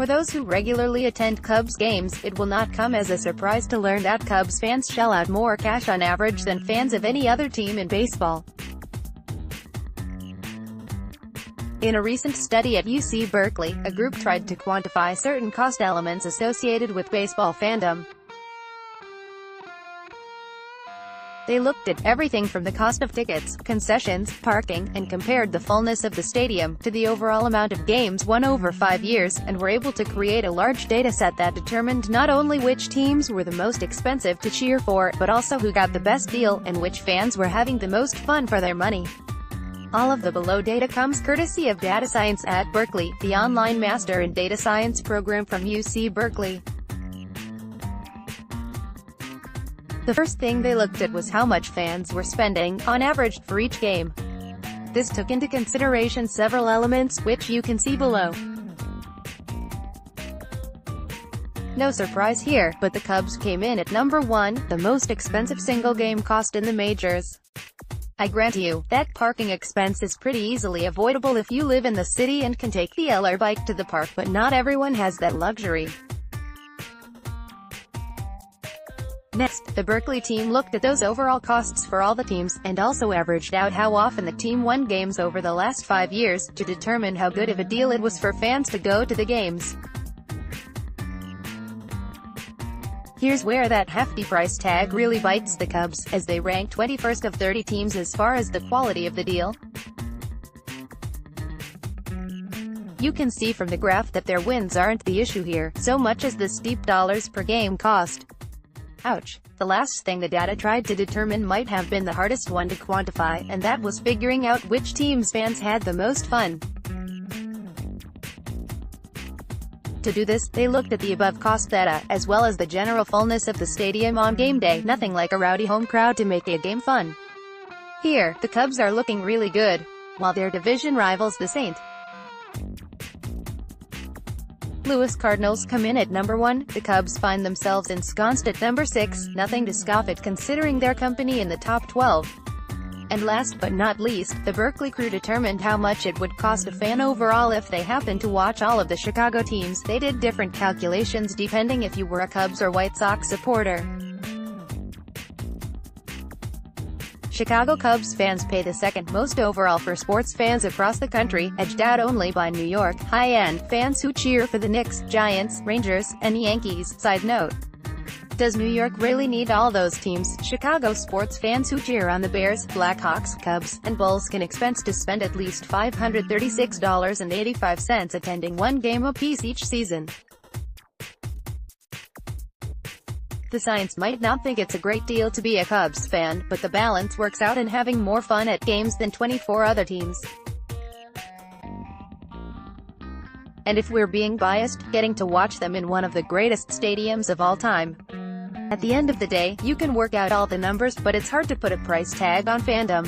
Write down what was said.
For those who regularly attend Cubs games, it will not come as a surprise to learn that Cubs fans shell out more cash on average than fans of any other team in baseball. In a recent study at UC Berkeley, a group tried to quantify certain cost elements associated with baseball fandom. They looked at everything from the cost of tickets, concessions, parking, and compared the fullness of the stadium to the overall amount of games won over 5 years, and were able to create a large dataset that determined not only which teams were the most expensive to cheer for, but also who got the best deal, and which fans were having the most fun for their money. All of the below data comes courtesy of Data Science at Berkeley, the online Master in Data Science program from UC Berkeley. The first thing they looked at was how much fans were spending, on average, for each game. This took into consideration several elements, which you can see below. No surprise here, but the Cubs came in at number 1, the most expensive single game cost in the majors. I grant you, that parking expense is pretty easily avoidable if you live in the city and can take the L or bike to the park, but not everyone has that luxury. Next, the Berkeley team looked at those overall costs for all the teams, and also averaged out how often the team won games over the last 5 years, to determine how good of a deal it was for fans to go to the games. Here's where that hefty price tag really bites the Cubs, as they rank 21st of 30 teams as far as the quality of the deal. You can see from the graph that their wins aren't the issue here, so much as the steep dollars per game cost. Ouch. The last thing the data tried to determine might have been the hardest one to quantify, and that was figuring out which team's fans had the most fun. To do this, they looked at the above cost data, as well as the general fullness of the stadium on game day. Nothing like a rowdy home crowd to make a game fun. Here, the Cubs are looking really good, while their division rivals the St. Louis Cardinals come in at number 1, the Cubs find themselves ensconced at number 6, nothing to scoff at considering their company in the top 12. And last but not least, the Berkeley crew determined how much it would cost a fan overall if they happened to watch all of the Chicago teams. They did different calculations depending if you were a Cubs or White Sox supporter. Chicago Cubs fans pay the second most overall for sports fans across the country, edged out only by New York high-end fans who cheer for the Knicks, Giants, Rangers, and Yankees. Side note: does New York really need all those teams? Chicago sports fans who cheer on the Bears, Blackhawks, Cubs, and Bulls can expect to spend at least $536.85 attending one game apiece each season. The science might not think it's a great deal to be a Cubs fan, but the balance works out in having more fun at games than 24 other teams. And if we're being biased, getting to watch them in one of the greatest stadiums of all time. At the end of the day, you can work out all the numbers, but it's hard to put a price tag on fandom.